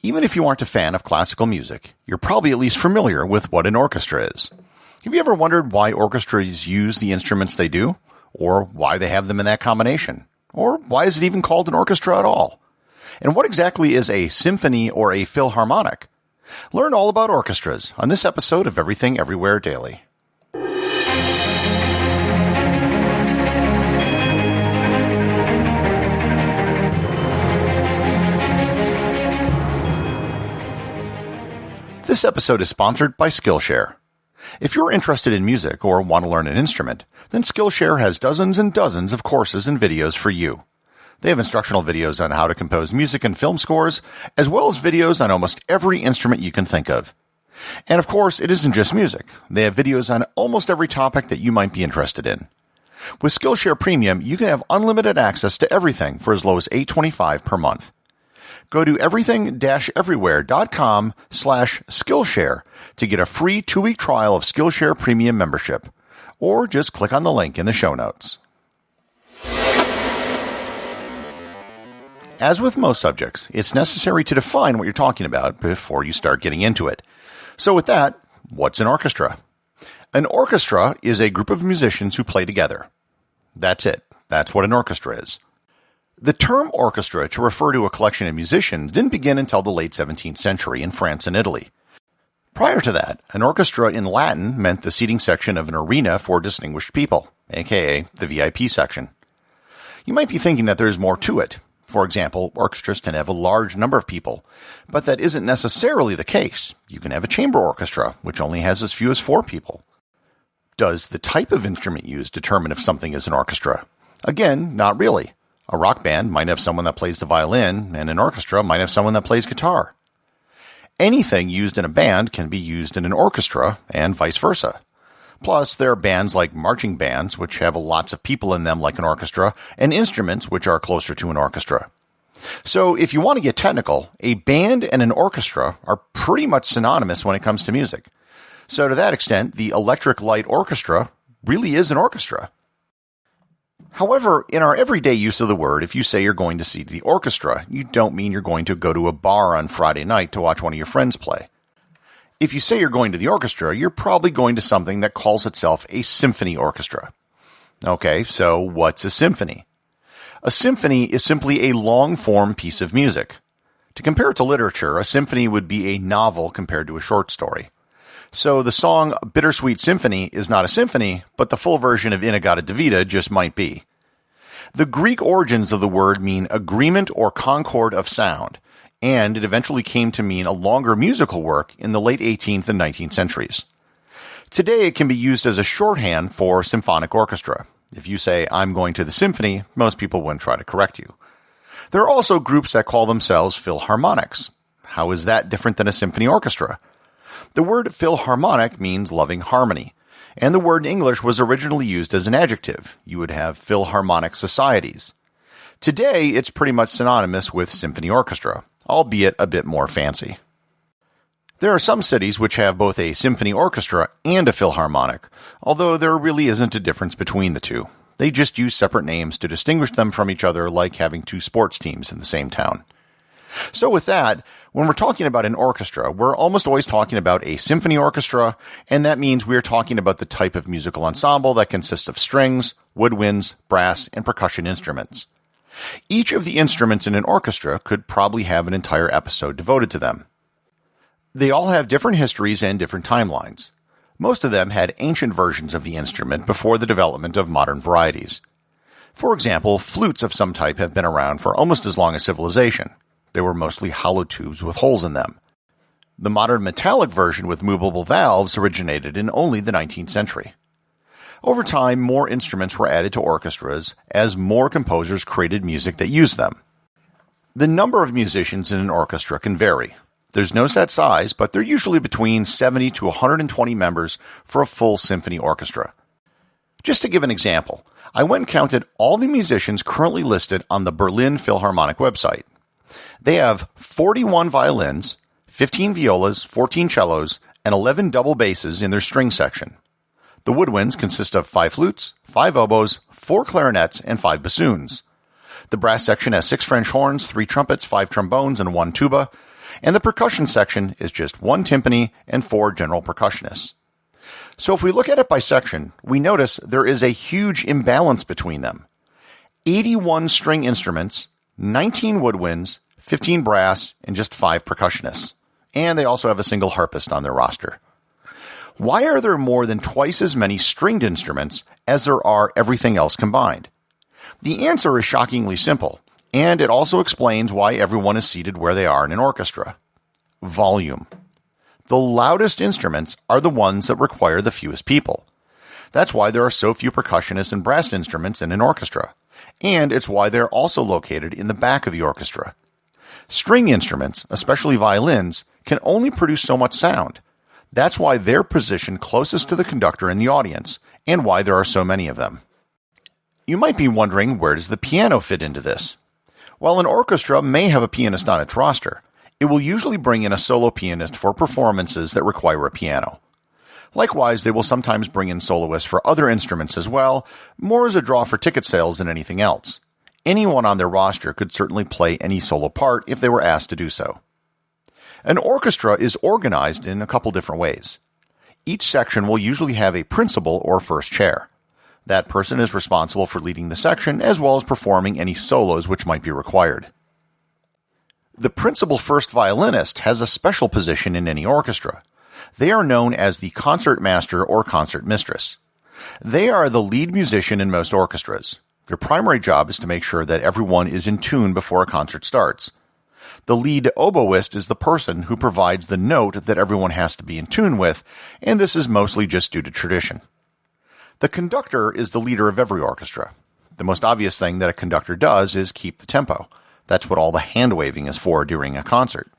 Even if you aren't a fan of classical music, you're probably at least familiar with what an orchestra is. Have you ever wondered why orchestras use the instruments they do? Or why they have them in that combination? Or why is it even called an orchestra at all? And what exactly is a symphony or a philharmonic? Learn all about orchestras on this episode of Everything Everywhere Daily. This episode is sponsored by Skillshare. If you're interested in music or want to learn an instrument, then Skillshare has dozens and dozens of courses and videos for you. They have instructional videos on how to compose music and film scores, as well as videos on almost every instrument you can think of. And of course, it isn't just music. They have videos on almost every topic that you might be interested in. With Skillshare Premium, you can have unlimited access to everything for as low as $8.25 per month. Go to everything-everywhere.com/Skillshare to get a free 2-week trial of Skillshare Premium membership, or just click on the link in the show notes. As with most subjects, it's necessary to define what you're talking about before you start getting into it. So with that, what's an orchestra? An orchestra is a group of musicians who play together. That's it. That's what an orchestra is. The term orchestra to refer to a collection of musicians didn't begin until the late 17th century in France and Italy. Prior to that, an orchestra in Latin meant the seating section of an arena for distinguished people, aka the VIP section. You might be thinking that there's more to it. For example, orchestras can have a large number of people, but that isn't necessarily the case. You can have a chamber orchestra, which only has as few as 4 people. Does the type of instrument used determine if something is an orchestra? Again, not really. A rock band might have someone that plays the violin, and an orchestra might have someone that plays guitar. Anything used in a band can be used in an orchestra, and vice versa. Plus, there are bands like marching bands, which have lots of people in them like an orchestra, and instruments which are closer to an orchestra. So, if you want to get technical, a band and an orchestra are pretty much synonymous when it comes to music. So, to that extent, the Electric Light Orchestra really is an orchestra. However, in our everyday use of the word, if you say you're going to see the orchestra, you don't mean you're going to go to a bar on Friday night to watch one of your friends play. If you say you're going to the orchestra, you're probably going to something that calls itself a symphony orchestra. Okay, so what's a symphony? A symphony is simply a long-form piece of music. To compare it to literature, a symphony would be a novel compared to a short story. So the song Bittersweet Symphony is not a symphony, but the full version of In-A-Gadda-Da-Vida just might be. The Greek origins of the word mean agreement or concord of sound, and it eventually came to mean a longer musical work in the late 18th and 19th centuries. Today it can be used as a shorthand for symphonic orchestra. If you say, I'm going to the symphony, most people wouldn't try to correct you. There are also groups that call themselves philharmonics. How is that different than a symphony orchestra? The word philharmonic means loving harmony, and the word in English was originally used as an adjective. You would have philharmonic societies. Today, it's pretty much synonymous with symphony orchestra, albeit a bit more fancy. There are some cities which have both a symphony orchestra and a philharmonic, although there really isn't a difference between the two. They just use separate names to distinguish them from each other, like having 2 sports teams in the same town. So with that, when we're talking about an orchestra, we're almost always talking about a symphony orchestra, and that means we're talking about the type of musical ensemble that consists of strings, woodwinds, brass, and percussion instruments. Each of the instruments in an orchestra could probably have an entire episode devoted to them. They all have different histories and different timelines. Most of them had ancient versions of the instrument before the development of modern varieties. For example, flutes of some type have been around for almost as long as civilization. They were mostly hollow tubes with holes in them. The modern metallic version with movable valves originated in only the 19th century. Over time, more instruments were added to orchestras as more composers created music that used them. The number of musicians in an orchestra can vary. There's no set size, but they're usually between 70 to 120 members for a full symphony orchestra. Just to give an example, I went and counted all the musicians currently listed on the Berlin Philharmonic website. They have 41 violins, 15 violas, 14 cellos, and 11 double basses in their string section. The woodwinds consist of 5 flutes, 5 oboes, 4 clarinets, and 5 bassoons. The brass section has 6 French horns, 3 trumpets, 5 trombones, and 1 tuba. and the percussion section is just 1 timpani and 4 general percussionists. So if we look at it by section, we notice there is a huge imbalance between them. 81 string instruments, 19 woodwinds, 15 brass, and just 5 percussionists. And they also have a single harpist on their roster. Why are there more than twice as many stringed instruments as there are everything else combined? The answer is shockingly simple, and it also explains why everyone is seated where they are in an orchestra. Volume. The loudest instruments are the ones that require the fewest people. That's why there are so few percussionists and brass instruments in an orchestra, and it's why they're also located in the back of the orchestra. String instruments, especially violins, can only produce so much sound. That's why they're positioned closest to the conductor in the audience, and why there are so many of them. You might be wondering, where does the piano fit into this? While an orchestra may have a pianist on its roster, it will usually bring in a solo pianist for performances that require a piano. Likewise, they will sometimes bring in soloists for other instruments as well, more as a draw for ticket sales than anything else. Anyone on their roster could certainly play any solo part if they were asked to do so. An orchestra is organized in a couple different ways. Each section will usually have a principal or first chair. That person is responsible for leading the section as well as performing any solos which might be required. The principal first violinist has a special position in any orchestra. They are known as the concertmaster or concertmistress. They are the lead musician in most orchestras. Their primary job is to make sure that everyone is in tune before a concert starts. The lead oboist is the person who provides the note that everyone has to be in tune with, and this is mostly just due to tradition. The conductor is the leader of every orchestra. The most obvious thing that a conductor does is keep the tempo. That's what all the hand-waving is for during a concert.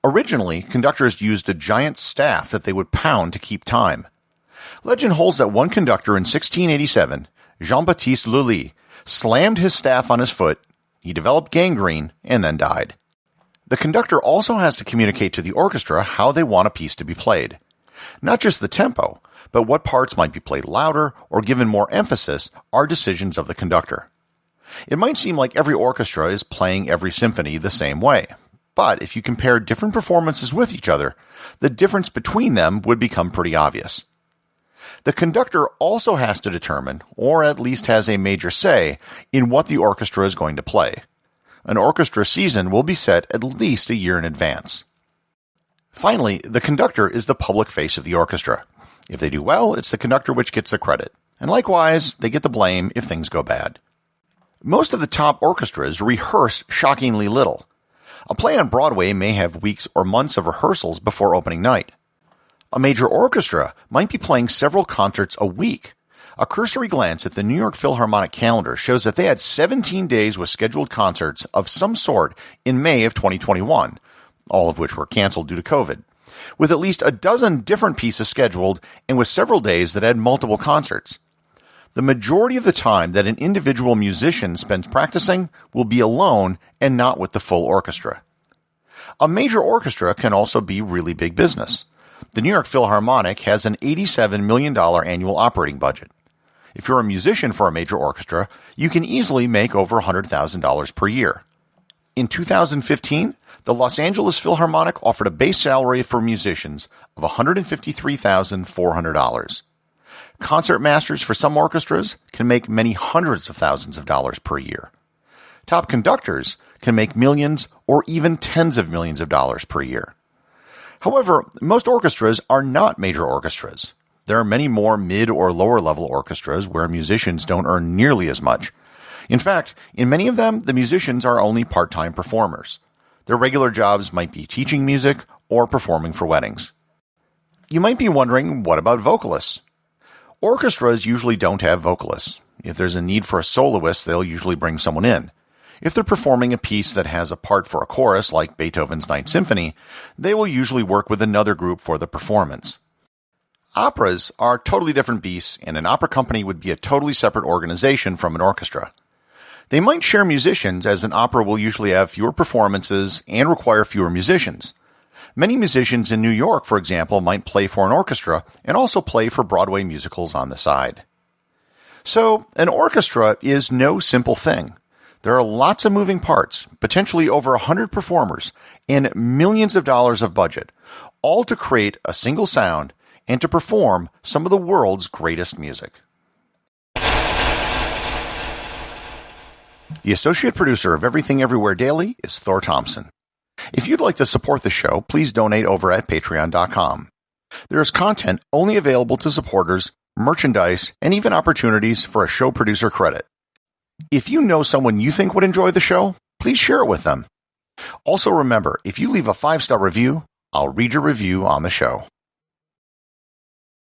Originally, conductors used a giant staff that they would pound to keep time. Legend holds that one conductor in 1687, Jean-Baptiste Lully, slammed his staff on his foot, he developed gangrene, and then died. The conductor also has to communicate to the orchestra how they want a piece to be played. Not just the tempo, but what parts might be played louder or given more emphasis are decisions of the conductor. It might seem like every orchestra is playing every symphony the same way, but if you compare different performances with each other, the difference between them would become pretty obvious. The conductor also has to determine, or at least has a major say, in what the orchestra is going to play. An orchestra season will be set at least a year in advance. Finally, the conductor is the public face of the orchestra. If they do well, it's the conductor which gets the credit, and likewise, they get the blame if things go bad. Most of the top orchestras rehearse shockingly little. A play on Broadway may have weeks or months of rehearsals before opening night. A major orchestra might be playing several concerts a week. A cursory glance at the New York Philharmonic calendar shows that they had 17 days with scheduled concerts of some sort in May of 2021, all of which were canceled due to COVID, with at least a dozen different pieces scheduled and with several days that had multiple concerts. The majority of the time that an individual musician spends practicing will be alone and not with the full orchestra. A major orchestra can also be really big business. The New York Philharmonic has an $87 million annual operating budget. If you're a musician for a major orchestra, you can easily make over $100,000 per year. In 2015, the Los Angeles Philharmonic offered a base salary for musicians of $153,400. Concertmasters for some orchestras can make many hundreds of thousands of dollars per year. Top conductors can make millions or even tens of millions of dollars per year. However, most orchestras are not major orchestras. There are many more mid or lower level orchestras where musicians don't earn nearly as much. In fact, in many of them, the musicians are only part-time performers. Their regular jobs might be teaching music or performing for weddings. You might be wondering, what about vocalists? Orchestras usually don't have vocalists. If there's a need for a soloist, they'll usually bring someone in. If they're performing a piece that has a part for a chorus, like Beethoven's Ninth Symphony, they will usually work with another group for the performance. Operas are totally different beasts, and an opera company would be a totally separate organization from an orchestra. They might share musicians, as an opera will usually have fewer performances and require fewer musicians. Many musicians in New York, for example, might play for an orchestra and also play for Broadway musicals on the side. So, an orchestra is no simple thing. There are lots of moving parts, potentially over 100 performers, and millions of dollars of budget, all to create a single sound and to perform some of the world's greatest music. The associate producer of Everything Everywhere Daily is Thor Thomsen. If you'd like to support the show, please donate over at patreon.com. There is content only available to supporters, merchandise, and even opportunities for a show producer credit. If you know someone you think would enjoy the show, please share it with them. Also remember, if you leave a 5-star review, I'll read your review on the show.